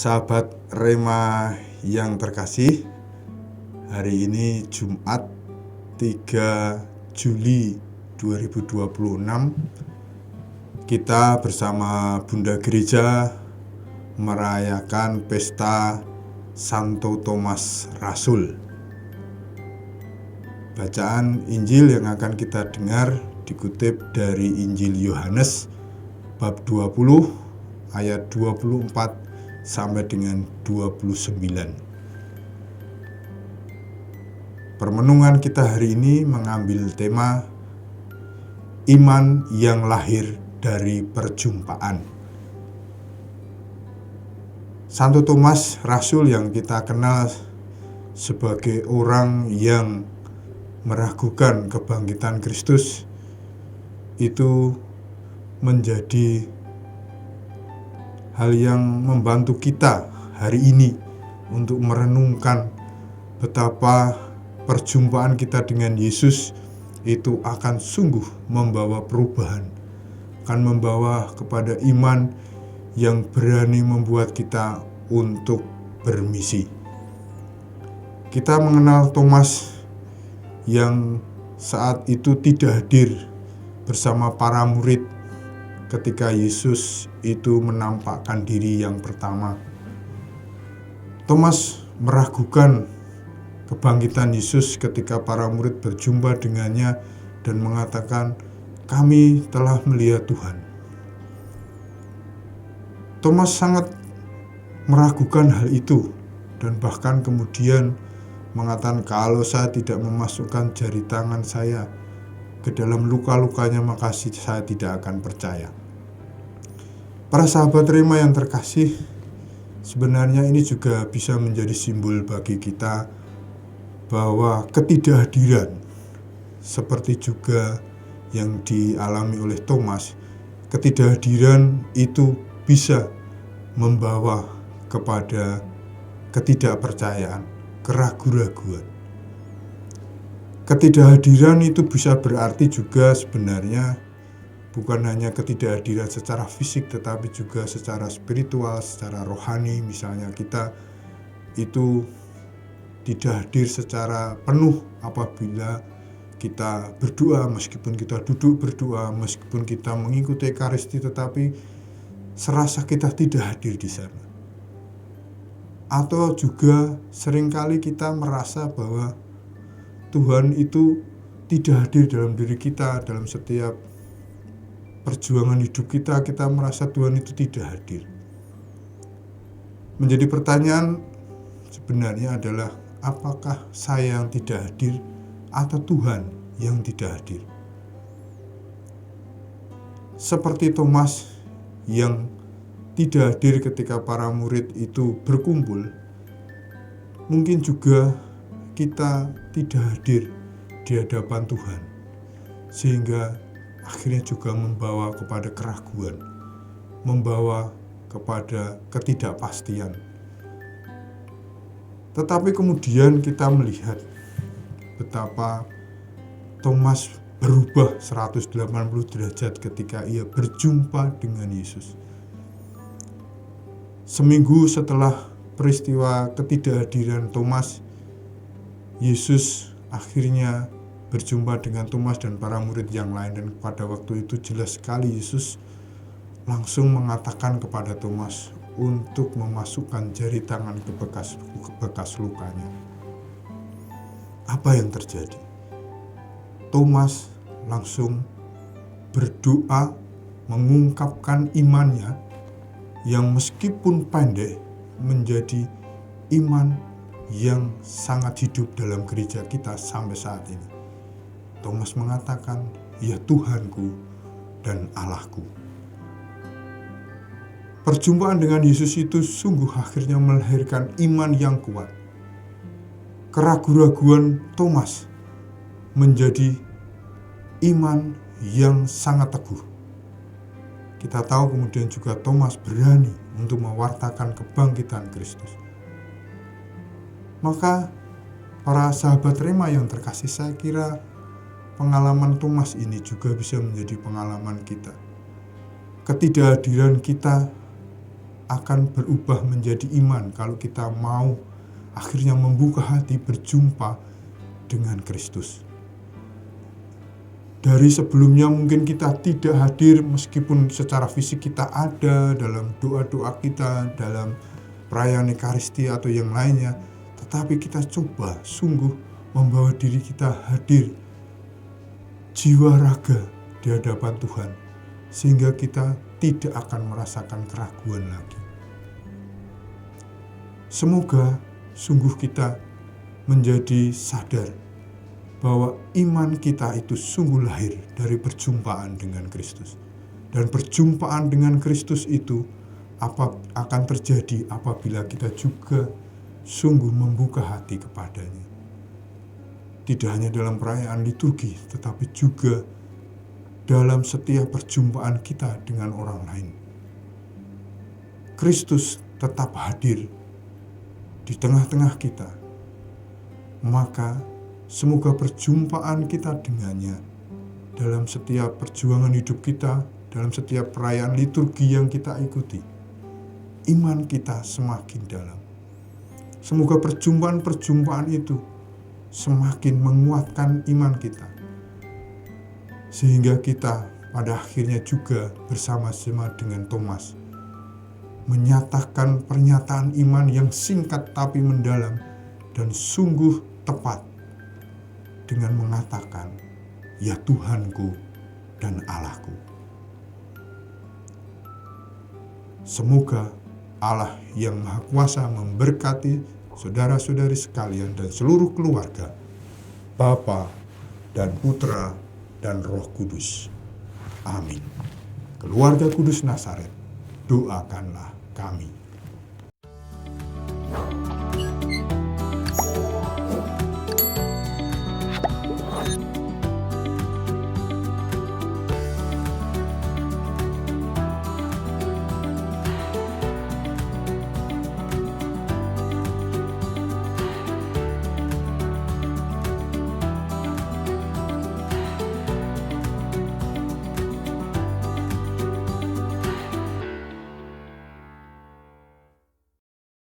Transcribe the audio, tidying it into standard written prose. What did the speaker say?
Sahabat Rema yang terkasih, hari ini Jumat 3 Juli 2026, kita bersama Bunda Gereja merayakan pesta Santo Thomas Rasul. Bacaan Injil yang akan kita dengar dikutip dari Injil Yohanes bab 20 ayat 24 sampai dengan 29. Permenungan kita hari ini mengambil tema iman yang lahir dari perjumpaan. Santo Thomas Rasul yang kita kenal sebagai orang yang meragukan kebangkitan Kristus itu menjadi hal yang membantu kita hari ini untuk merenungkan betapa perjumpaan kita dengan Yesus itu akan sungguh membawa perubahan, akan membawa kepada iman yang berani membuat kita untuk bermisi. Kita mengenal Thomas yang saat itu tidak hadir bersama para murid ketika Yesus itu menampakkan diri yang pertama. Thomas meragukan kebangkitan Yesus ketika para murid berjumpa dengannya dan mengatakan, "Kami telah melihat Tuhan." Thomas sangat meragukan hal itu dan bahkan kemudian mengatakan, "Kalau saya tidak memasukkan jari tangan saya ke dalam luka-lukanya, maka saya tidak akan percaya." Para sahabat Rema yang terkasih, sebenarnya ini juga bisa menjadi simbol bagi kita bahwa ketidakhadiran seperti juga yang dialami oleh Thomas, ketidakhadiran itu bisa membawa kepada ketidakpercayaan, keraguan-raguan. Ketidakhadiran itu bisa berarti juga sebenarnya bukan hanya ketidakhadiran secara fisik, tetapi juga secara spiritual, secara rohani. Misalnya kita itu tidak hadir secara penuh apabila kita berdoa, meskipun kita duduk berdoa, meskipun kita mengikuti Ekaristi, tetapi serasa kita tidak hadir di sana. Atau juga seringkali kita merasa bahwa Tuhan itu tidak hadir dalam diri kita, dalam setiap perjuangan hidup kita merasa Tuhan itu tidak hadir. Menjadi pertanyaan sebenarnya adalah, apakah saya yang tidak hadir atau Tuhan yang tidak hadir? Seperti Thomas yang tidak hadir ketika para murid itu berkumpul, mungkin juga kita tidak hadir di hadapan Tuhan, sehingga akhirnya juga membawa kepada keraguan, membawa kepada ketidakpastian. Tetapi kemudian kita melihat betapa Thomas berubah 180 derajat ketika ia berjumpa dengan Yesus. Seminggu setelah peristiwa ketidakhadiran Thomas, Yesus akhirnya berjumpa dengan Thomas dan para murid yang lain, dan pada waktu itu jelas sekali Yesus langsung mengatakan kepada Thomas untuk memasukkan jari tangan ke bekas lukanya. Apa yang terjadi? Thomas langsung berdoa mengungkapkan imannya yang meskipun pendek menjadi iman yang sangat hidup dalam gereja kita sampai saat ini. Thomas mengatakan, "Ya Tuhanku dan Allahku." Perjumpaan dengan Yesus itu sungguh akhirnya melahirkan iman yang kuat. Keraguan-raguan Thomas menjadi iman yang sangat teguh. Kita tahu kemudian juga Thomas berani untuk mewartakan kebangkitan Kristus. Maka para sahabat Rema yang terkasih, saya kira pengalaman Thomas ini juga bisa menjadi pengalaman kita. Ketidakhadiran kita akan berubah menjadi iman kalau kita mau akhirnya membuka hati berjumpa dengan Kristus. Dari sebelumnya mungkin kita tidak hadir meskipun secara fisik kita ada dalam doa-doa kita, dalam perayaan Ekaristi atau yang lainnya, tetapi kita coba sungguh membawa diri kita hadir jiwa raga di hadapan Tuhan, sehingga kita tidak akan merasakan keraguan lagi. Semoga sungguh kita menjadi sadar bahwa iman kita itu sungguh lahir dari perjumpaan dengan Kristus. Dan perjumpaan dengan Kristus itu akan terjadi apabila kita juga sungguh membuka hati kepadanya. Tidak hanya dalam perayaan liturgi, tetapi juga dalam setiap perjumpaan kita dengan orang lain. Kristus tetap hadir di tengah-tengah kita. Maka semoga perjumpaan kita dengannya dalam setiap perjuangan hidup kita, dalam setiap perayaan liturgi yang kita ikuti, iman kita semakin dalam. Semoga perjumpaan-perjumpaan itu semakin menguatkan iman kita, sehingga kita pada akhirnya juga bersama-sama dengan Thomas menyatakan pernyataan iman yang singkat tapi mendalam dan sungguh tepat dengan mengatakan, "Ya Tuhanku dan Allahku." Semoga Allah yang Maha Kuasa memberkati saudara-saudari sekalian dan seluruh keluarga, Bapa dan Putra dan Roh Kudus. Amin. Keluarga Kudus Nazaret, doakanlah kami.